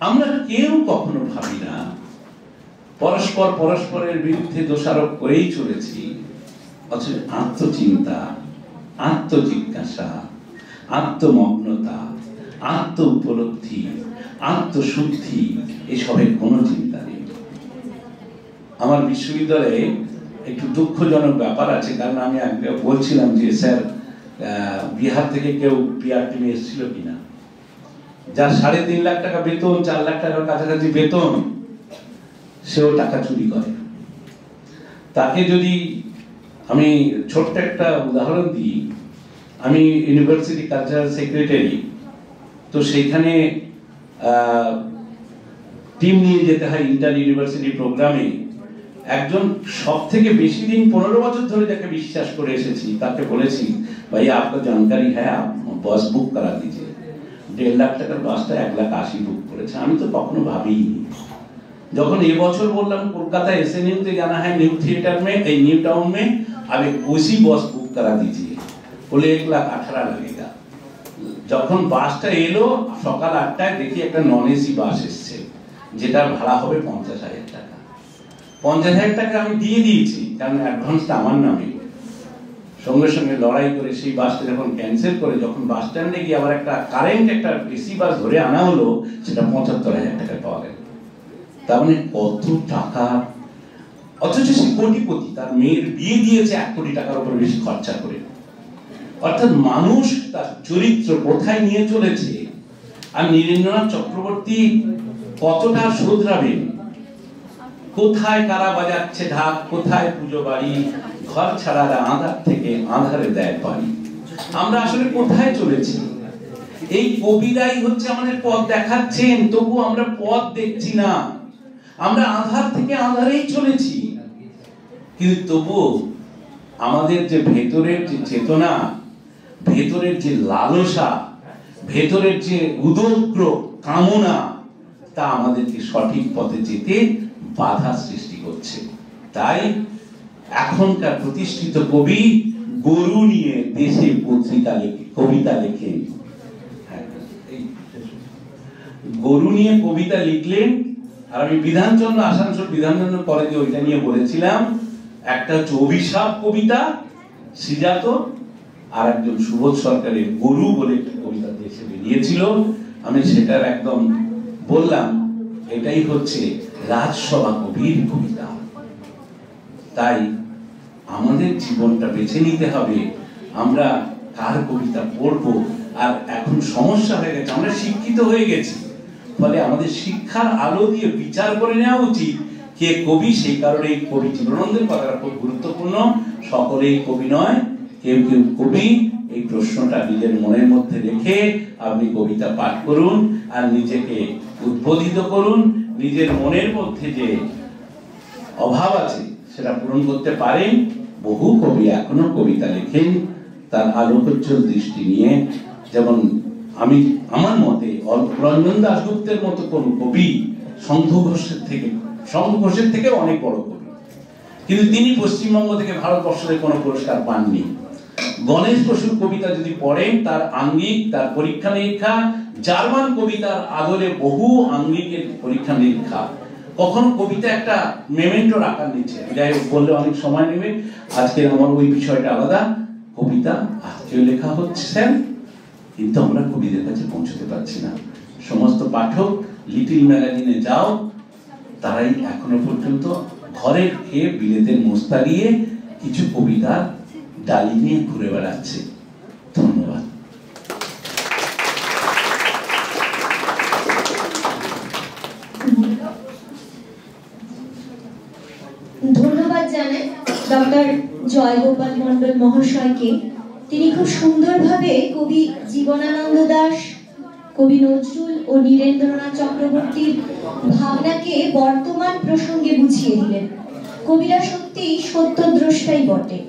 আমরা কেউ কখনো ভাবি না, পরস্পর পরস্পরের বিরুদ্ধে দোষারোপ করেই চলেছি। অথচ আত্মচিন্তা, আত্মজিজ্ঞাসা, আত্মমগ্নতা, আত্ম উপলব্ধি, আত্মশুদ্ধি এসবের কোনো চিন্তা নেই। আমার বিশ্ববিদ্যালয়ে একটু দুঃখজনক ব্যাপার আছে, কারণ আমি বলছিলাম যে স্যার বিহার থেকে কেউ পিআর টিমে এসেছিল কিনা, যার 3.5 লাখ টাকা বেতন, 4 লাখ টাকার কাছাকাছি বেতন, সেও টাকা চুরি করে। তাকে যদি আমি ছোট্ট একটা উদাহরণ দিই, আমি ইউনিভার্সিটি কালচারাল সেক্রেটারি, তো সেইখানে টিম নিয়ে যেতে হয় ইন্টার ইউনিভার্সিটি প্রোগ্রামে। একজন সব থেকে বেশি দিন 15 বছর ধরে যাকে বিশ্বাস করে এসেছি, তাকে বলেছি ভাই आपको जानकारी है, आप बस बुक करा दीजिए। 1.5 লাখ টাকার বাসটা 1,80,000 বুক করেছে। আমি তো কখনো ভাবিনি। যখন এবছর বললাম কলকাতা एसएनयू से जाना है न्यू थिएटर में, এই নিউ টাউন में, अब उसी बस बुक करा दीजिए, বলে 1,18,000 लगेगा। যখন বাসটা এলো সকাল 8টায়, দেখি একটা নন এসি বাস এসছে, যেটার ভাড়া হবে 50,000 টাকা। 50,000 টাকা আমি দিয়ে দিয়েছি, কারণ অ্যাডভান্সটা আমার নামে। সঙ্গে সঙ্গে লড়াই করে সেই বাসটা যখন ক্যান্সেল করে, যখন বাস স্ট্যান্ডে গিয়ে আবার একটা কারেন্ট একটা এসি বাস ধরে আনা হলো, সেটা 75,000 টাকা পাওয়া গেল। তার মানে কত টাকা! অথচ সে কোটিপতি, তার মেয়ের বিয়ে দিয়েছে 1 কোটি টাকার উপর বেশি খরচা করে। অর্থাৎ মানুষ তার চরিত্র কোথায় নিয়ে চলেছে, আর নীরেন্দ্রনাথ চক্রবর্তী কতটা শুধরাবেন, কোথায় কারা বাজাচ্ছে ঢাক, কোথায় পুজো বাড়ি, ঘর ছাড়ারা আঁধার থেকে আঁধারে দেয় পারি। আমরা আসলে কোথায় চলেছি? এই কবিরাই হচ্ছে আমাদের পথ দেখাচ্ছেন, তবু আমরা পথ দেখছি না। আমরা আঁধার থেকে আঁধারেই চলেছি, কিন্তু তবু আমাদের যে ভেতরের যে চেতনা, ভেতরের যে লালসা, ভেতরের যে উদগ্র কামনা, তা আমাদেরকে সঠিক পথে যেতে বাধা সৃষ্টি করছে। তাই এখনকার প্রতিষ্ঠিত কবি গরু নিয়ে দেশে পত্রিকা লেখে, কবিতা লেখেন। গরু নিয়ে কবিতা লিখলেন। আর আমি বিধানচন্দ্র, আসানসোল বিধানচন্দ্র কলেজে ওইটা নিয়ে বলেছিলাম। একটা হচ্ছে অভিশাপ কবিতা শ্রীজাত, আর একজন সুবোধ সরকারের গরু বলে একটা কবিতা দেশে বেরিয়েছিল। আমি সেটার একদম বললাম এটাই হচ্ছে রাজসভা কবির কবিতা। তাই আমাদের জীবনটা বেছে নিতে হবে, আমরা কার কবিতা পড়বো। আর এখন সমস্যা হয়ে গেছে, আমরা শিক্ষিত হয়ে গেছি, ফলে আমাদের শিক্ষার আলো দিয়ে বিচার করে নেওয়া উচিত কে কবি। সেই কারণে কবি জীবনানন্দের কথাটা খুব গুরুত্বপূর্ণ। সকলেই কবি নয়, কেউ কেউ কবি। এই প্রশ্নটা নিজের মনের মধ্যে রেখে আপনি কবিতা পাঠ করুন, আর নিজেকে উদ্বোধিত করুন। নিজের মনের মধ্যে যে অভাব আছে সেটা পূরণ করতে পারেন। বহু কবি এখনো কবিতা লেখেন তার আলোকোজ্জ্বল দৃষ্টি নিয়ে। যেমন আমি আমার মতে রঞ্জন দাশগুপ্তের মতো কোন কবি শঙ্খ ঘোষের থেকে অনেক বড় কবি, কিন্তু তিনি পশ্চিমবঙ্গ থেকে ভারতবর্ষের কোনো পুরস্কার পাননি। গণেশ বসুর কবিতা যদি পড়েন, তার আঙ্গিক, তার পরীক্ষা নিরীক্ষা, জার্মান কবিতার আদলে বহু আঙ্গিকের পরীক্ষা নিরীক্ষা। কখন কবিতা একটা মেমেন্টোর আকার নিচ্ছে, যাই হোক বললে অনেক সময় নেবে। আজকে আমার ওই বিষয়টা আলাদা। কবিতা আজকেও লেখা হচ্ছে, কিন্তু আমরা কবিদের কাছে পৌঁছতে পারছি না। সমস্ত পাঠক লিটিল ম্যাগাজিনে যাও, তারাই এখনো পর্যন্ত ঘরের খেয়ে বিলেতের মোস্তা দিয়ে কিছু কবিতার ডালি নিয়ে ঘুরে বেড়াচ্ছে। ধন্যবাদ। ধন্যবাদ জানাই ডক্টর জয়গোপাল মন্ডল মহাশয়কে। তিনি খুব সুন্দরভাবে কবি জীবনানন্দ দাশ, কবি নজরুল ও নীরেন্দ্রনাথ চক্রবর্তীর ভাবনাকে বর্তমান প্রসঙ্গে বুঝিয়ে দিলেন। কবিরা সত্যিই সত্যদ্রষ্টাই বটে।